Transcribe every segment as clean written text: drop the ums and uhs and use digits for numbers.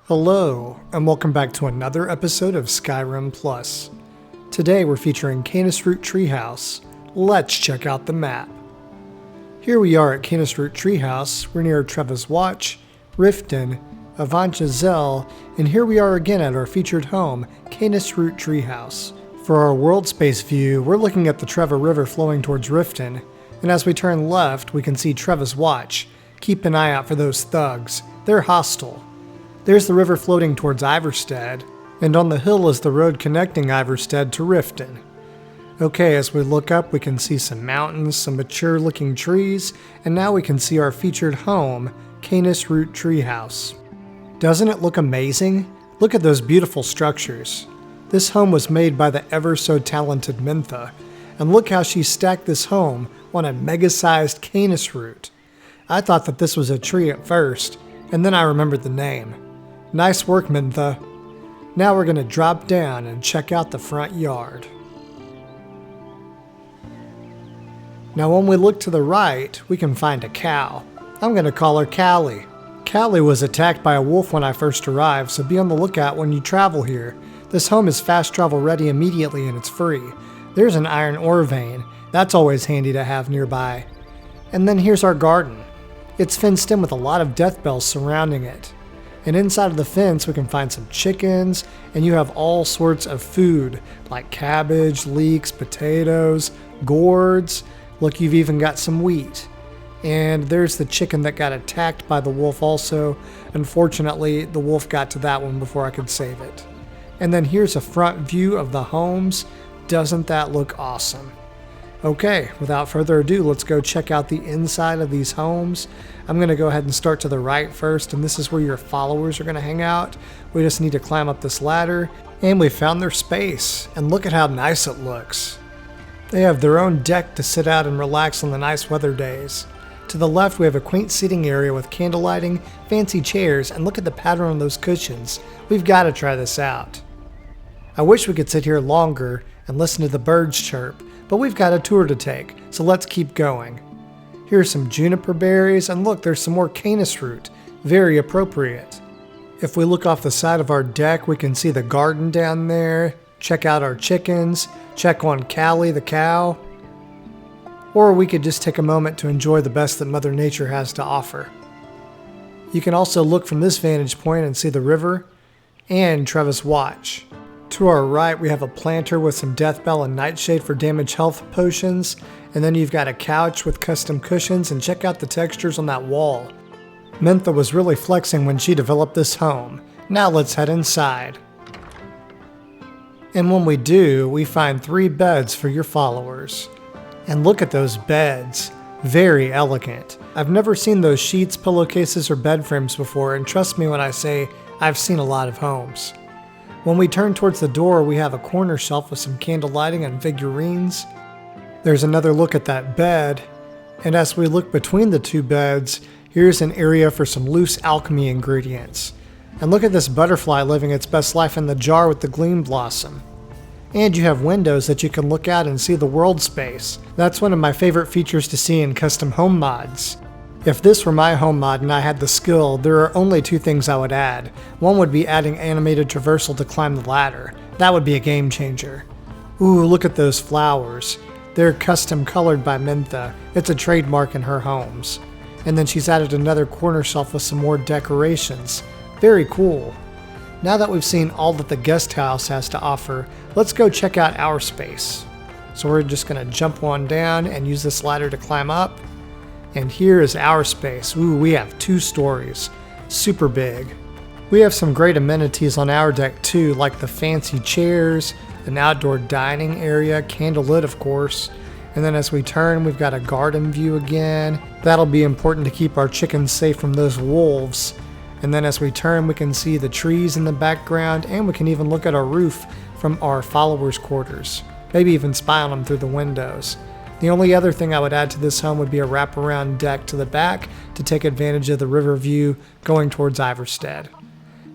Hello, and welcome back to another episode of Skyrim Plus. Today we're featuring Canis Root Treehouse. Let's check out the map. Here we are at Canis Root Treehouse. We're near Treva's Watch, Riften, Avancha Zell, and here we are again at our featured home, Canis Root Treehouse. For our world space view, we're looking at the Treva River flowing towards Riften, and as we turn left, we can see Treva's Watch. Keep an eye out for those thugs. They're hostile. There's the river floating towards Iverstead, and on the hill is the road connecting Iverstead to Riften. Okay, as we look up, we can see some mountains, some mature-looking trees, and now we can see our featured home, Canis Root Treehouse. Doesn't it look amazing? Look at those beautiful structures. This home was made by the ever-so-talented Mentha, and look how she stacked this home on a mega-sized Canis root. I thought that this was a tree at first, and then I remembered the name. Nice work, Mentha. Now we're going to drop down and check out the front yard. Now when we look to the right, we can find a cow. I'm going to call her Callie. Callie was attacked by a wolf when I first arrived, so be on the lookout when you travel here. This home is fast travel ready immediately and it's free. There's an iron ore vein. That's always handy to have nearby. And then here's our garden. It's fenced in with a lot of death bells surrounding it. And inside of the fence we can find some chickens, and you have all sorts of food like cabbage, leeks, potatoes, gourds. Look, you've even got some wheat. And there's the chicken that got attacked by the wolf also. Unfortunately, the wolf got to that one before I could save it. And then here's a front view of the homes. Doesn't that look awesome? Okay, without further ado, let's go check out the inside of these homes. I'm going to go ahead and start to the right first, and this is where your followers are going to hang out. We just need to climb up this ladder, and we found their space. And look at how nice it looks. They have their own deck to sit out and relax on the nice weather days. To the left, we have a quaint seating area with candle lighting, fancy chairs, and look at the pattern on those cushions. We've got to try this out. I wish we could sit here longer and listen to the birds chirp, but we've got a tour to take, so let's keep going. Here's some juniper berries, and look, there's some more canis root. Very appropriate. If we look off the side of our deck, we can see the garden down there, check out our chickens, check on Callie the cow, or we could just take a moment to enjoy the best that Mother Nature has to offer. You can also look from this vantage point and see the river and Treva's Watch. To our right, we have a planter with some deathbell and nightshade for damage health potions, and then you've got a couch with custom cushions, and check out the textures on that wall. Mentha was really flexing when she developed this home. Now let's head inside. And when we do, we find 3 beds for your followers. And look at those beds. Very elegant. I've never seen those sheets, pillowcases, or bed frames before, and trust me when I say I've seen a lot of homes. When we turn towards the door, we have a corner shelf with some candle lighting and figurines. There's another look at that bed, and as we look between the 2 beds, here's an area for some loose alchemy ingredients. And look at this butterfly living its best life in the jar with the gleam blossom. And you have windows that you can look out and see the world space. That's one of my favorite features to see in custom home mods. If this were my home mod and I had the skill, there are only 2 things I would add. One would be adding animated traversal to climb the ladder. That would be a game changer. Ooh, look at those flowers. They're custom colored by Mentha. It's a trademark in her homes. And then she's added another corner shelf with some more decorations. Very cool. Now that we've seen all that the guest house has to offer, let's go check out our space. So we're just going to jump on down and use this ladder to climb up. And here is our space. Ooh, we have 2 stories. Super big. We have some great amenities on our deck too, like the fancy chairs, an outdoor dining area, candlelit of course. And then as we turn, we've got a garden view again. That'll be important to keep our chickens safe from those wolves. And then as we turn, we can see the trees in the background, and we can even look at our roof from our followers' quarters. Maybe even spy on them through the windows. The only other thing I would add to this home would be a wraparound deck to the back to take advantage of the river view going towards Iverstead.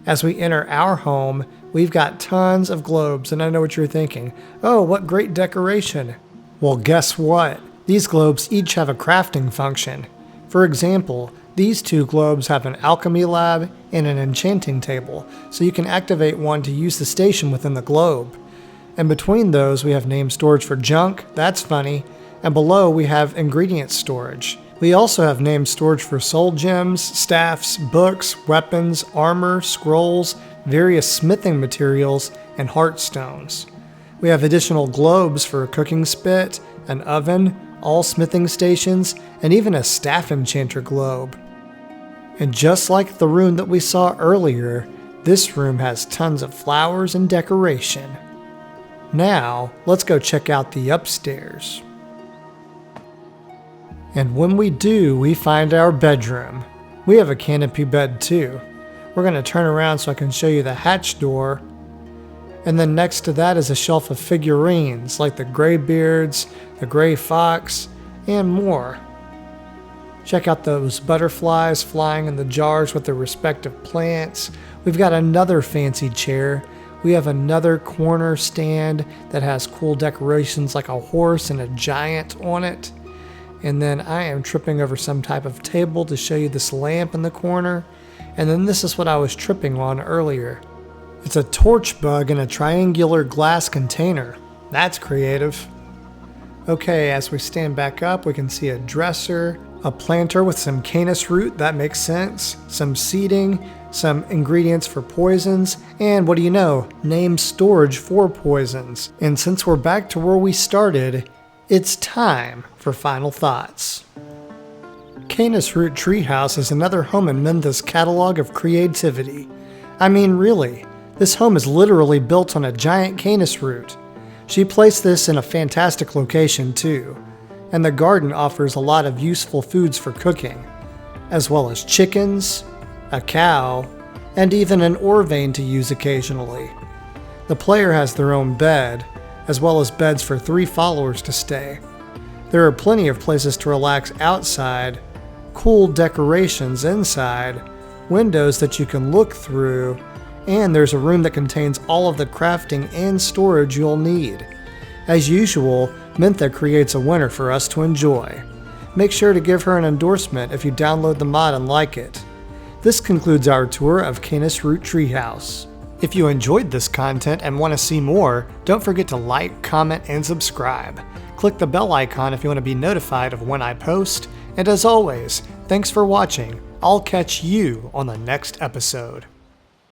As we enter our home, we've got tons of globes, and I know what you're thinking. Oh, what great decoration. Well, guess what? These globes each have a crafting function. For example, These two globes have an alchemy lab and an enchanting table, so you can activate one to use the station within the globe. And between those we have name storage for junk, that's funny, and below we have ingredient storage. We also have name storage for soul gems, staffs, books, weapons, armor, scrolls, various smithing materials, and heartstones. We have additional globes for a cooking spit, an oven, all smithing stations, and even a staff enchanter globe. And just like the room that we saw earlier, this room has tons of flowers and decoration. Now, let's go check out the upstairs. And when we do, we find our bedroom. We have a canopy bed too. We're going to turn around so I can show you the hatch door. And then next to that is a shelf of figurines like the Greybeards, the Grey Fox, and more. Check out those butterflies flying in the jars with their respective plants. We've got another fancy chair. We have another corner stand that has cool decorations like a horse and a giant on it. And then I am tripping over some type of table to show you this lamp in the corner. And then this is what I was tripping on earlier. It's a torch bug in a triangular glass container. That's creative. Okay, as we stand back up, we can see a dresser, a planter with some Canis root, that makes sense, some seeding, some ingredients for poisons, and what do you know, name storage for poisons. And since we're back to where we started, it's time for final thoughts. Canis Root Treehouse is another home in Mentha's catalog of creativity. I mean, really, this home is literally built on a giant Canis root. She placed this in a fantastic location too, and the garden offers a lot of useful foods for cooking, as well as chickens, a cow, and even an ore vein to use occasionally. The player has their own bed, as well as beds for 3 followers to stay. There are plenty of places to relax outside, cool decorations inside, windows that you can look through, and there's a room that contains all of the crafting and storage you'll need. As usual, Mentha creates a winner for us to enjoy. Make sure to give her an endorsement if you download the mod and like it. This concludes our tour of Canis Root Treehouse. If you enjoyed this content and want to see more, don't forget to like, comment, and subscribe. Click the bell icon if you want to be notified of when I post, and as always, thanks for watching. I'll catch you on the next episode.